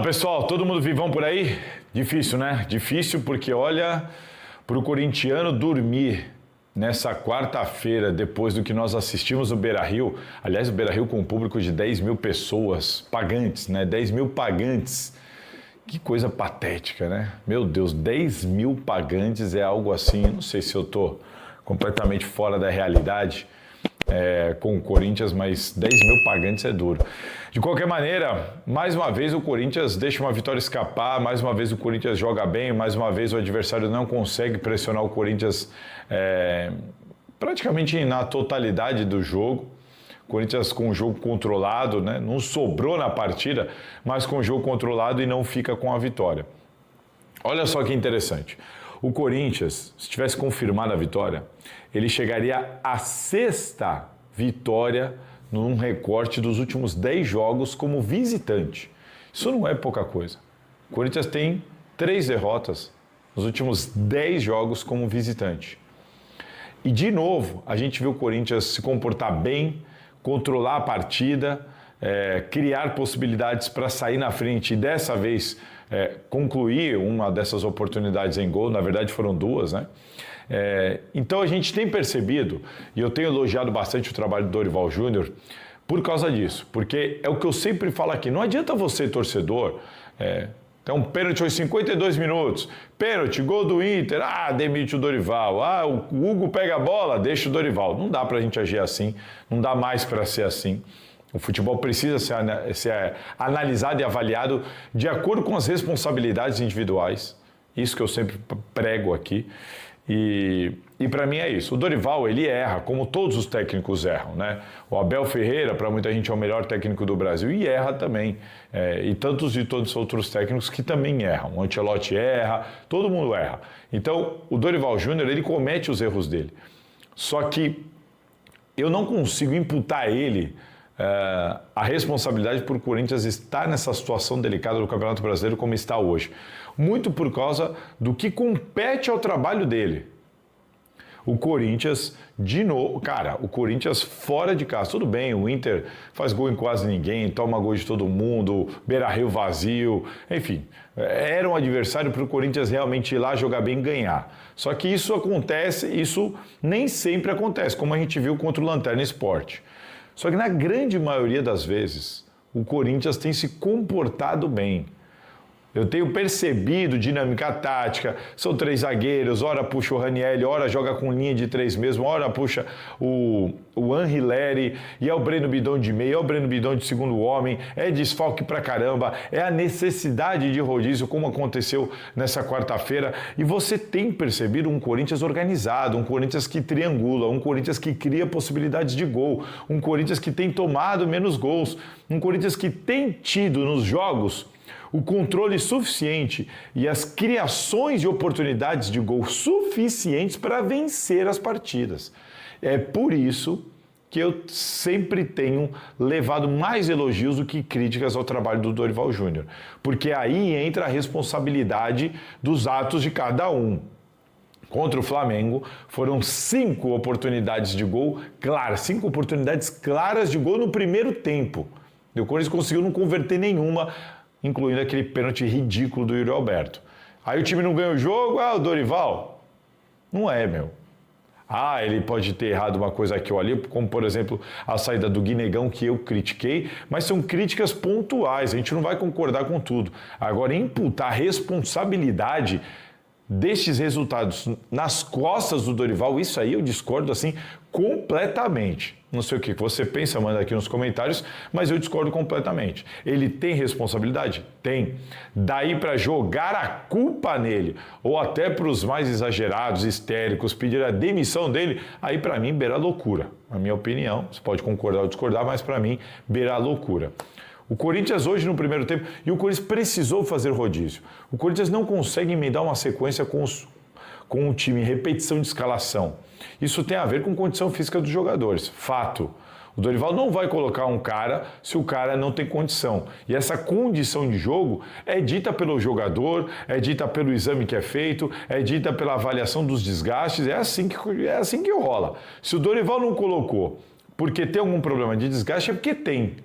Pessoal, todo mundo vivão por aí? Difícil, né? Difícil porque olha, para o corintiano dormir nessa quarta-feira, depois do que nós assistimos no Beira-Rio, aliás, o Beira-Rio com um público de 10 mil pessoas, pagantes, né? 10 mil pagantes. Que coisa patética, né? Meu Deus, 10 mil pagantes é algo assim, não sei se eu estou completamente fora da realidade com o Corinthians, mas 10 mil pagantes é duro. De qualquer maneira, mais uma vez o Corinthians deixa uma vitória escapar, mais uma vez o Corinthians joga bem, mais uma vez o adversário não consegue pressionar o Corinthians praticamente na totalidade do jogo. Corinthians com o jogo controlado, né? Não sobrou na partida, mas com o jogo controlado e não fica com a vitória. Olha só que interessante. O Corinthians, se tivesse confirmado a vitória, ele chegaria à sexta vitória num recorte dos últimos 10 jogos como visitante. Isso não é pouca coisa. O Corinthians tem 3 derrotas nos últimos 10 jogos como visitante. E, de novo, a gente viu o Corinthians se comportar bem, controlar a partida, criar possibilidades para sair na frente e dessa vez concluir uma dessas oportunidades em gol. Na verdade foram 2, né? Então a gente tem percebido, e eu tenho elogiado bastante o trabalho do Dorival Júnior por causa disso, porque é o que eu sempre falo aqui, não adianta você, torcedor, tem um pênalti aos 52 minutos, pênalti, gol do Inter, demite o Dorival, o Hugo pega a bola, deixa o Dorival. Não dá pra gente agir assim, não dá mais para ser assim. O futebol precisa ser analisado e avaliado de acordo com as responsabilidades individuais, isso que eu sempre prego aqui. E para mim é isso. O Dorival, ele erra, como todos os técnicos erram, né? O Abel Ferreira, para muita gente, é o melhor técnico do Brasil e erra também. E tantos e todos outros técnicos que também erram. O Ancelotti erra, todo mundo erra. Então, o Dorival Júnior, ele comete os erros dele. Só que eu não consigo imputar a ele a responsabilidade por o Corinthians estar nessa situação delicada do Campeonato Brasileiro como está hoje. Muito por causa do que compete ao trabalho dele. O Corinthians, de novo, o Corinthians fora de casa, tudo bem, o Inter faz gol em quase ninguém, toma gol de todo mundo, Beira-Rio vazio, enfim, era um adversário para o Corinthians realmente ir lá jogar bem e ganhar. Só que isso nem sempre acontece, como a gente viu contra o Lanterna Sport. Só que na grande maioria das vezes, o Corinthians tem se comportado bem. Eu tenho percebido dinâmica tática, são 3 zagueiros, ora puxa o Ranieri, ora joga com linha de 3 mesmo, ora puxa o Anrileri, e é o Breno Bidon de meio, é o Breno Bidon de segundo homem, é desfalque pra caramba, é a necessidade de rodízio, como aconteceu nessa quarta-feira, e você tem percebido um Corinthians organizado, um Corinthians que triangula, um Corinthians que cria possibilidades de gol, um Corinthians que tem tomado menos gols, um Corinthians que tem tido nos jogos o controle suficiente e as criações de oportunidades de gol suficientes para vencer as partidas. É por isso que eu sempre tenho levado mais elogios do que críticas ao trabalho do Dorival Júnior, porque aí entra a responsabilidade dos atos de cada um. Contra o Flamengo, foram 5 oportunidades de gol claras, 5 oportunidades claras de gol no primeiro tempo. E o Corinthians conseguiu não converter nenhuma, incluindo aquele pênalti ridículo do Yuri Alberto. Aí o time não ganha o jogo, o Dorival. Não é, meu. Ele pode ter errado uma coisa aqui ou ali, como, por exemplo, a saída do Guinegão, que eu critiquei, mas são críticas pontuais, a gente não vai concordar com tudo. Agora, imputar responsabilidade destes resultados nas costas do Dorival, isso aí eu discordo assim completamente. Não sei o que você pensa, manda aqui nos comentários, mas eu discordo completamente. Ele tem responsabilidade? Tem. Daí para jogar a culpa nele, ou até para os mais exagerados, histéricos, pedir a demissão dele, aí para mim beira loucura. Na minha opinião, você pode concordar ou discordar, mas para mim beira loucura. O Corinthians hoje no primeiro tempo, e o Corinthians precisou fazer rodízio. O Corinthians não consegue emendar uma sequência com o time, repetição de escalação. Isso tem a ver com condição física dos jogadores, fato. O Dorival não vai colocar um cara se o cara não tem condição. E essa condição de jogo é dita pelo jogador, é dita pelo exame que é feito, é dita pela avaliação dos desgastes, é assim que rola. Se o Dorival não colocou porque tem algum problema de desgaste, é porque tem.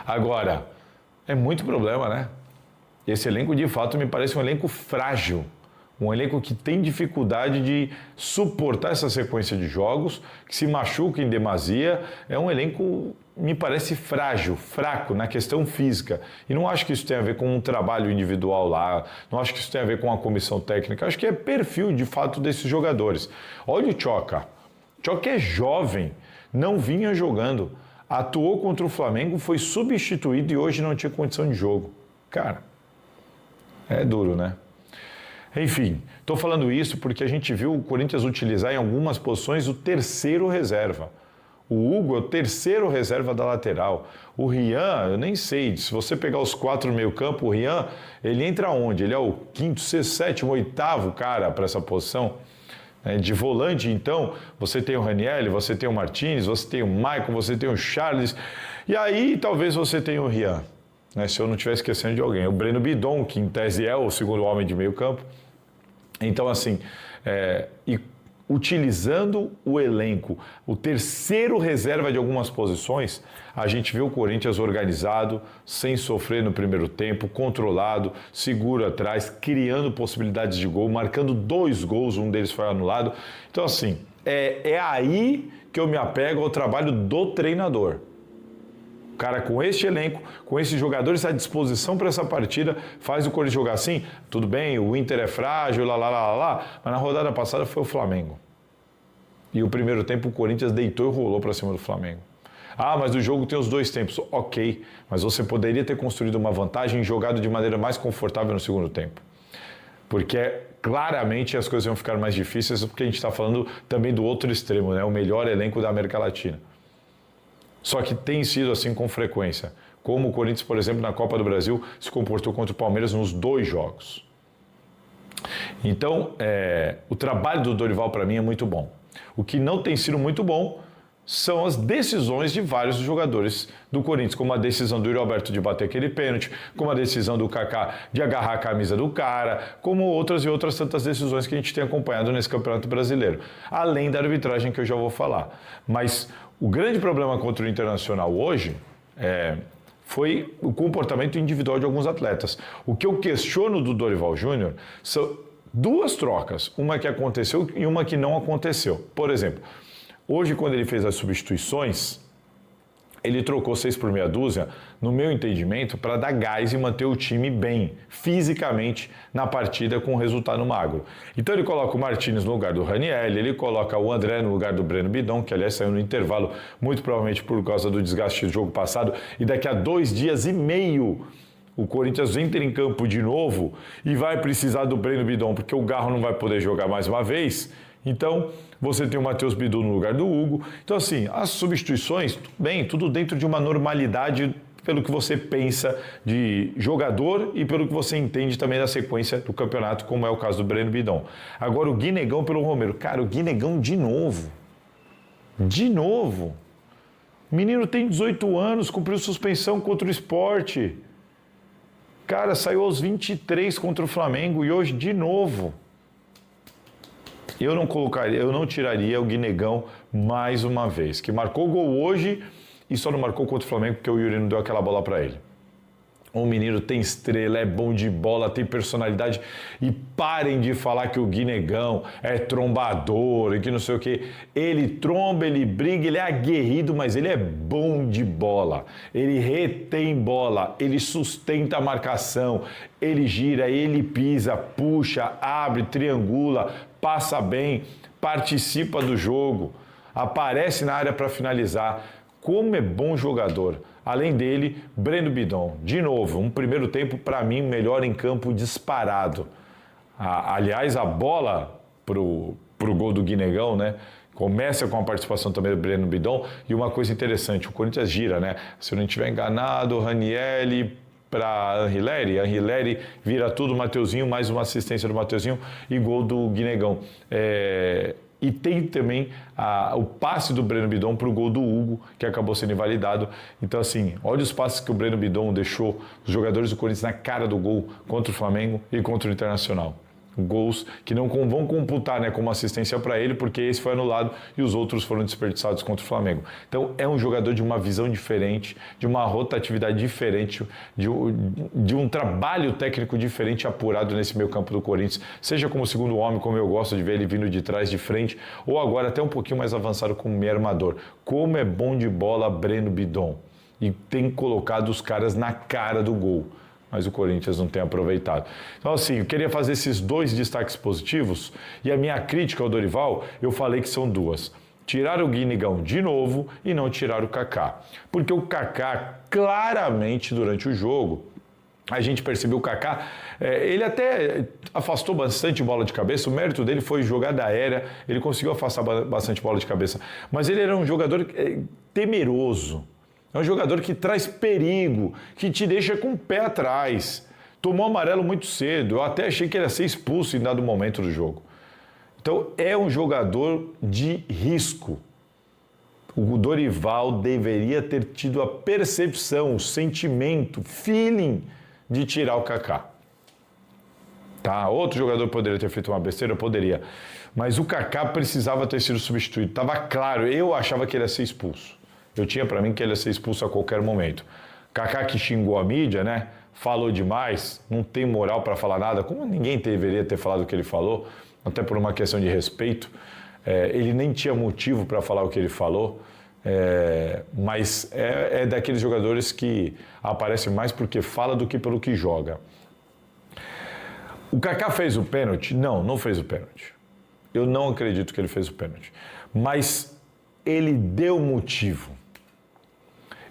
Agora, É muito problema, né? Esse elenco, de fato, me parece um elenco frágil. Um elenco que tem dificuldade de suportar essa sequência de jogos, que se machuca em demasia. É um elenco, me parece frágil, fraco na questão física. E não acho que isso tenha a ver com um trabalho individual lá, não acho que isso tenha a ver com a comissão técnica. Acho que é perfil, de fato, desses jogadores. Olha o Tchoka. Tchoka é jovem, não vinha jogando. Atuou contra o Flamengo, foi substituído e hoje não tinha condição de jogo. Cara, é duro, né? Enfim, estou falando isso porque a gente viu o Corinthians utilizar em algumas posições o terceiro reserva. O Hugo é o terceiro reserva da lateral. O Rian, eu nem sei, se você pegar os 4 no meio campo, o Rian, ele entra onde? Ele é o 5º, 6º, 7º, 8º cara para essa posição. De volante, então, você tem o Ranieri, você tem o Martins, você tem o Maicon, você tem o Charles, e aí talvez você tenha o Rian, se eu não estiver esquecendo de alguém. O Breno Bidon, que em tese é o segundo homem de meio campo. Então, assim, e utilizando o elenco, o terceiro reserva de algumas posições, a gente vê o Corinthians organizado, sem sofrer no primeiro tempo, controlado, seguro atrás, criando possibilidades de gol, marcando 2 gols, um deles foi anulado. Então, assim, é aí que eu me apego ao trabalho do treinador. O cara com este elenco, com esses jogadores à disposição para essa partida, faz o Corinthians jogar assim. Tudo bem, o Inter é frágil, mas na rodada passada foi o Flamengo. E o primeiro tempo o Corinthians deitou e rolou para cima do Flamengo. Ah, mas o jogo tem os 2 tempos. Ok, mas você poderia ter construído uma vantagem e jogado de maneira mais confortável no segundo tempo. Porque claramente as coisas vão ficar mais difíceis, porque a gente está falando também do outro extremo, né? O melhor elenco da América Latina. Só que tem sido assim com frequência. Como o Corinthians, por exemplo, na Copa do Brasil, se comportou contra o Palmeiras nos 2 jogos. Então, o trabalho do Dorival para mim é muito bom. O que não tem sido muito bom são as decisões de vários jogadores do Corinthians, como a decisão do Yuri Alberto de bater aquele pênalti, como a decisão do Kaká de agarrar a camisa do cara, como outras e outras tantas decisões que a gente tem acompanhado nesse Campeonato Brasileiro. Além da arbitragem que eu já vou falar. Mas o grande problema contra o Internacional hoje foi o comportamento individual de alguns atletas. O que eu questiono do Dorival Júnior são 2 trocas, uma que aconteceu e uma que não aconteceu. Por exemplo, hoje quando ele fez as substituições, ele trocou 6 por meia dúzia, no meu entendimento, para dar gás e manter o time bem, fisicamente, na partida com resultado magro. Então ele coloca o Martins no lugar do Ranieri, ele coloca o André no lugar do Breno Bidon, que aliás saiu no intervalo, muito provavelmente por causa do desgaste do jogo passado, e daqui a 2 dias e meio o Corinthians entra em campo de novo e vai precisar do Breno Bidon, porque o Garro não vai poder jogar mais uma vez. Então, você tem o Matheus Bidu no lugar do Hugo. Então, assim, as substituições, tudo bem, tudo dentro de uma normalidade pelo que você pensa de jogador e pelo que você entende também da sequência do campeonato, como é o caso do Breno Bidon. Agora, o Guinegão pelo Romero. Cara, o Guinegão de novo. De novo. O menino tem 18 anos, cumpriu suspensão contra o Sport. Cara, saiu aos 23 contra o Flamengo e hoje de novo. Eu não tiraria o Guinegão mais uma vez, que marcou gol hoje e só não marcou contra o Flamengo porque o Yuri não deu aquela bola para ele. O menino tem estrela, é bom de bola, tem personalidade. E parem de falar que o Guinegão é trombador e que não sei o quê. Ele tromba, ele briga, ele é aguerrido, mas ele é bom de bola. Ele retém bola, ele sustenta a marcação, ele gira, ele pisa, puxa, abre, triangula, passa bem, participa do jogo, aparece na área para finalizar. Como é bom jogador. Além dele, Breno Bidon. De novo, um primeiro tempo, para mim, melhor em campo disparado. Aliás, a bola pro gol do Guinegão, né? Começa com a participação também do Breno Bidon. E uma coisa interessante, o Corinthians gira, né? Se eu não estiver enganado, Ranieri para Anrileri vira tudo, Mateuzinho, mais uma assistência do Mateuzinho e gol do Guinegão. E tem também o passe do Breno Bidon para o gol do Hugo, que acabou sendo invalidado. Então, assim, olha os passes que o Breno Bidon deixou os jogadores do Corinthians na cara do gol contra o Flamengo e contra o Internacional. Gols que não vão computar, né, como assistência para ele, porque esse foi anulado e os outros foram desperdiçados contra o Flamengo. Então é um jogador de uma visão diferente, de uma rotatividade diferente, de um trabalho técnico diferente apurado nesse meio campo do Corinthians, seja como segundo homem, como eu gosto de ver ele vindo de trás, de frente, ou agora até um pouquinho mais avançado como meio armador. Como é bom de bola Breno Bidon, e tem colocado os caras na cara do gol, mas o Corinthians não tem aproveitado. Então, assim, eu queria fazer esses dois destaques positivos, e a minha crítica ao Dorival, eu falei que são duas. Tirar o Guinigão de novo e não tirar o Kaká. Porque o Kaká, claramente, durante o jogo, a gente percebeu o Kaká, ele até afastou bastante bola de cabeça, o mérito dele foi jogada aérea, ele conseguiu afastar bastante bola de cabeça, mas ele era um jogador temeroso. É um jogador que traz perigo, que te deixa com o pé atrás. Tomou amarelo muito cedo, eu até achei que ele ia ser expulso em dado momento do jogo. Então é um jogador de risco. O Dorival deveria ter tido a percepção, o sentimento, o feeling de tirar o Kaká. Tá? Outro jogador poderia ter feito uma besteira? Poderia. Mas o Kaká precisava ter sido substituído. Estava claro, eu achava que ele ia ser expulso. Eu tinha para mim que ele ia ser expulso a qualquer momento. Kaká que xingou a mídia, né? Falou demais, não tem moral para falar nada, como ninguém deveria ter falado o que ele falou, até por uma questão de respeito. Ele nem tinha motivo para falar o que ele falou, mas é daqueles jogadores que aparecem mais porque fala do que pelo que joga. O Kaká fez o pênalti? Não fez o pênalti. Eu não acredito que ele fez o pênalti. Mas ele deu motivo.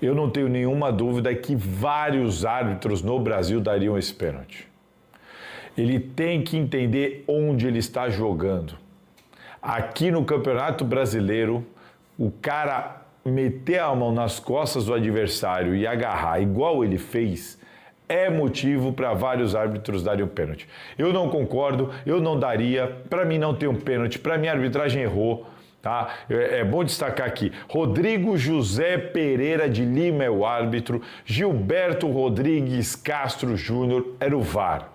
Eu não tenho nenhuma dúvida que vários árbitros no Brasil dariam esse pênalti. Ele tem que entender onde ele está jogando. Aqui no Campeonato Brasileiro, o cara meter a mão nas costas do adversário e agarrar igual ele fez, é motivo para vários árbitros darem o pênalti. Eu não concordo, eu não daria, para mim não tem um pênalti, para mim a arbitragem errou. Tá? É bom destacar aqui, Rodrigo José Pereira de Lima é o árbitro, Gilberto Rodrigues Castro Júnior era o VAR.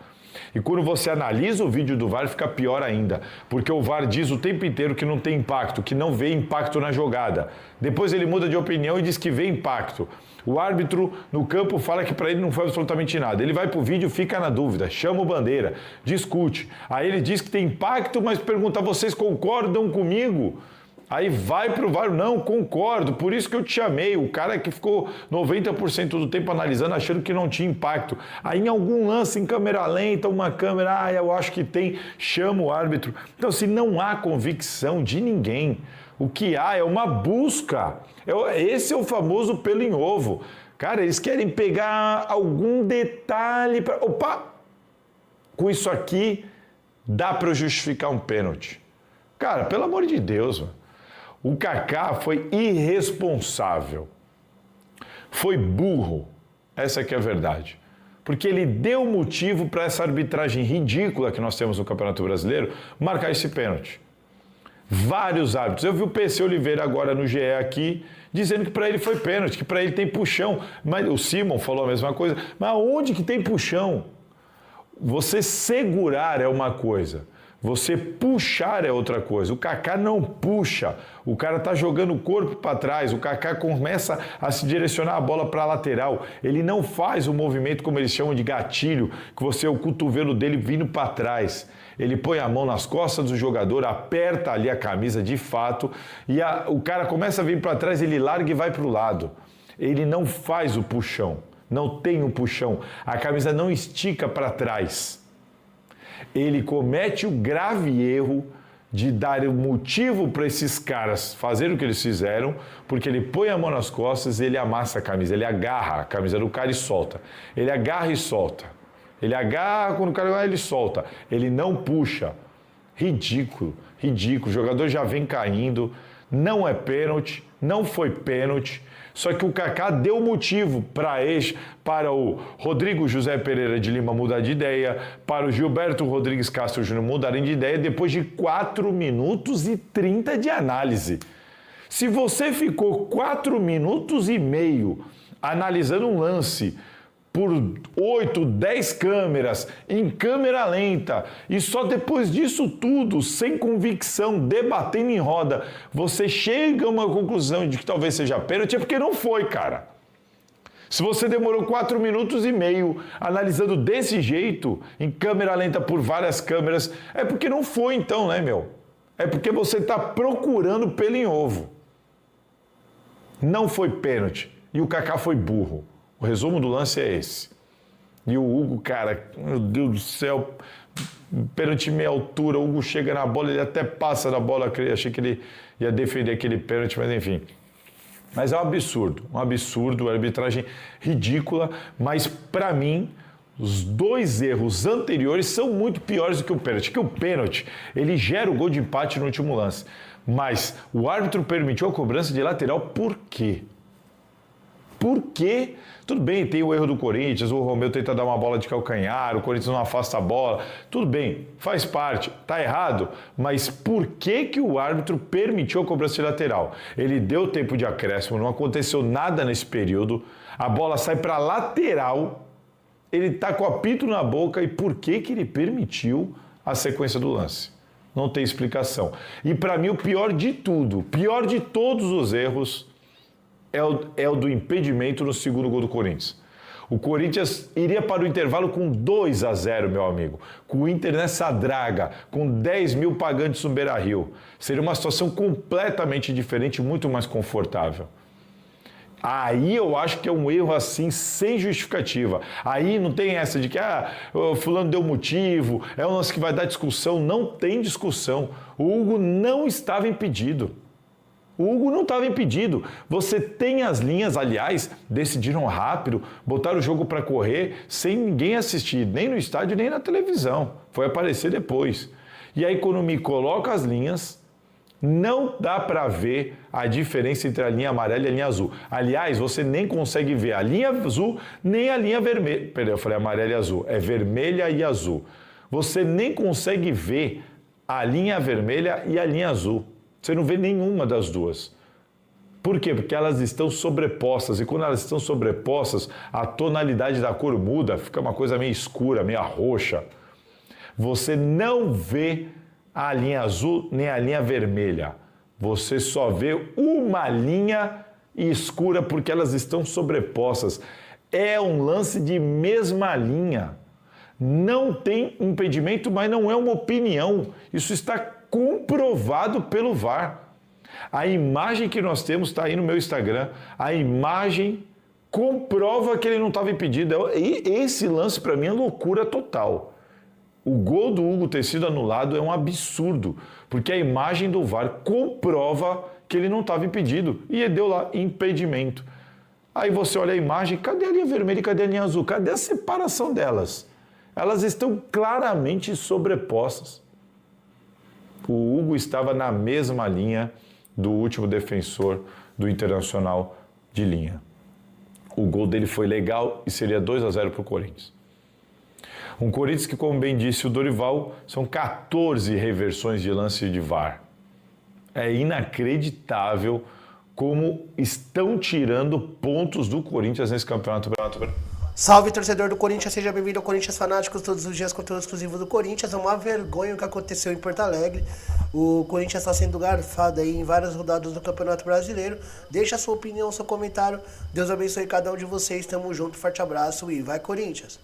E quando você analisa o vídeo do VAR, fica pior ainda, porque o VAR diz o tempo inteiro que não tem impacto, que não vê impacto na jogada. Depois ele muda de opinião e diz que vê impacto. O árbitro no campo fala que para ele não foi absolutamente nada. Ele vai para o vídeo, fica na dúvida, chama o bandeira, discute. Aí ele diz que tem impacto, mas pergunta, vocês concordam comigo? Aí vai pro VAR, não, concordo, por isso que eu te chamei, o cara que ficou 90% do tempo analisando, achando que não tinha impacto. Aí em algum lance em câmera lenta, uma câmera, eu acho que tem, chama o árbitro. Então, assim, não há convicção de ninguém. O que há é uma busca. Esse é o famoso pelo em ovo. Cara, eles querem pegar algum detalhe para... Opa! Com isso aqui, dá para justificar um pênalti. Cara, pelo amor de Deus, mano. O Kaká foi irresponsável, foi burro, essa que é a verdade, porque ele deu motivo para essa arbitragem ridícula que nós temos no Campeonato Brasileiro marcar esse pênalti. Vários árbitros, eu vi o PC Oliveira agora no GE aqui, dizendo que para ele foi pênalti, que para ele tem puxão, mas o Simon falou a mesma coisa, mas onde que tem puxão? Você segurar é uma coisa. Você puxar é outra coisa. O Kaká não puxa. O cara está jogando o corpo para trás. O Kaká começa a se direcionar a bola para a lateral. Ele não faz o movimento, como eles chamam de gatilho, que você o cotovelo dele vindo para trás. Ele põe a mão nas costas do jogador, aperta ali a camisa de fato e o cara começa a vir para trás, ele larga e vai para o lado. Ele não faz o puxão. Não tem o puxão. A camisa não estica para trás. Ele comete o grave erro de dar o motivo para esses caras fazerem o que eles fizeram, porque ele põe a mão nas costas e ele amassa a camisa, ele agarra a camisa do cara e solta. Ele agarra e solta. Ele agarra, quando o cara vai, ele solta. Ele não puxa. Ridículo, ridículo. O jogador já vem caindo, não é pênalti, não foi pênalti. Só que o Kaká deu motivo para o Rodrigo José Pereira de Lima mudar de ideia, para o Gilberto Rodrigues Castro Júnior mudarem de ideia depois de 4 minutos e 30 de análise. Se você ficou 4 minutos e meio analisando um lance por 8, 10 câmeras, em câmera lenta, e só depois disso tudo, sem convicção, debatendo em roda, você chega a uma conclusão de que talvez seja pênalti, é porque não foi, cara. Se você demorou 4 minutos e meio analisando desse jeito, em câmera lenta por várias câmeras, é porque não foi então, né, meu? É porque você está procurando pelo em ovo. Não foi pênalti. E o Kaká foi burro. O resumo do lance é esse. E o Hugo, cara, meu Deus do céu, pênalti meia altura, o Hugo chega na bola, ele até passa da bola, achei que ele ia defender aquele pênalti, mas enfim. Mas é um absurdo, a arbitragem ridícula, mas para mim, os 2 erros anteriores são muito piores do que o pênalti, porque o pênalti, ele gera o gol de empate no último lance, mas o árbitro permitiu a cobrança de lateral por quê? Por quê? Tudo bem, tem o erro do Corinthians, o Romeu tenta dar uma bola de calcanhar, o Corinthians não afasta a bola, tudo bem, faz parte, tá errado, mas por que que o árbitro permitiu a cobrança de lateral? Ele deu tempo de acréscimo, não aconteceu nada nesse período, a bola sai para lateral, ele tá com o apito na boca e por que que ele permitiu a sequência do lance? Não tem explicação. E para mim o pior de tudo, pior de todos os erros, é o do impedimento no segundo gol do Corinthians. O Corinthians iria para o intervalo com 2-0, meu amigo. Com o Inter nessa draga, com 10 mil pagantes no Beira-Rio. Seria uma situação completamente diferente, muito mais confortável. Aí eu acho que é um erro assim, sem justificativa. Aí não tem essa de que o fulano deu motivo, é um lance que vai dar discussão. Não tem discussão. O Hugo não estava impedido. O Hugo não estava impedido. Você tem as linhas, aliás, decidiram rápido, botaram o jogo para correr sem ninguém assistir, nem no estádio, nem na televisão. Foi aparecer depois. E aí, quando me coloca as linhas, não dá para ver a diferença entre a linha amarela e a linha azul. Aliás, você nem consegue ver a linha azul nem a linha vermelha. Perdão, eu falei amarela e azul. É vermelha e azul. Você nem consegue ver a linha vermelha e a linha azul. Você não vê nenhuma das duas. Por quê? Porque elas estão sobrepostas. E quando elas estão sobrepostas, a tonalidade da cor muda, fica uma coisa meio escura, meio roxa. Você não vê a linha azul nem a linha vermelha. Você só vê uma linha escura porque elas estão sobrepostas. É um lance de mesma linha. Não tem impedimento, mas não é uma opinião. Isso está comprovado pelo VAR. A imagem que nós temos está aí no meu Instagram. A imagem comprova que ele não estava impedido. E esse lance, para mim, é loucura total. O gol do Hugo ter sido anulado é um absurdo, porque a imagem do VAR comprova que ele não estava impedido. E ele deu lá impedimento. Aí você olha a imagem, cadê a linha vermelha e cadê a linha azul? Cadê a separação delas? Elas estão claramente sobrepostas. O Hugo estava na mesma linha do último defensor do Internacional de linha. O gol dele foi legal e seria 2-0 para o Corinthians. Um Corinthians que, como bem disse o Dorival, são 14 reversões de lance de VAR. É inacreditável como estão tirando pontos do Corinthians nesse campeonato. Salve, torcedor do Corinthians, seja bem-vindo ao Corinthians Fanáticos, todos os dias conteúdo exclusivo do Corinthians. É uma vergonha o que aconteceu em Porto Alegre. O Corinthians está sendo garfado aí em várias rodadas do Campeonato Brasileiro. Deixa a sua opinião, seu comentário. Deus abençoe cada um de vocês, tamo junto, forte abraço e vai Corinthians!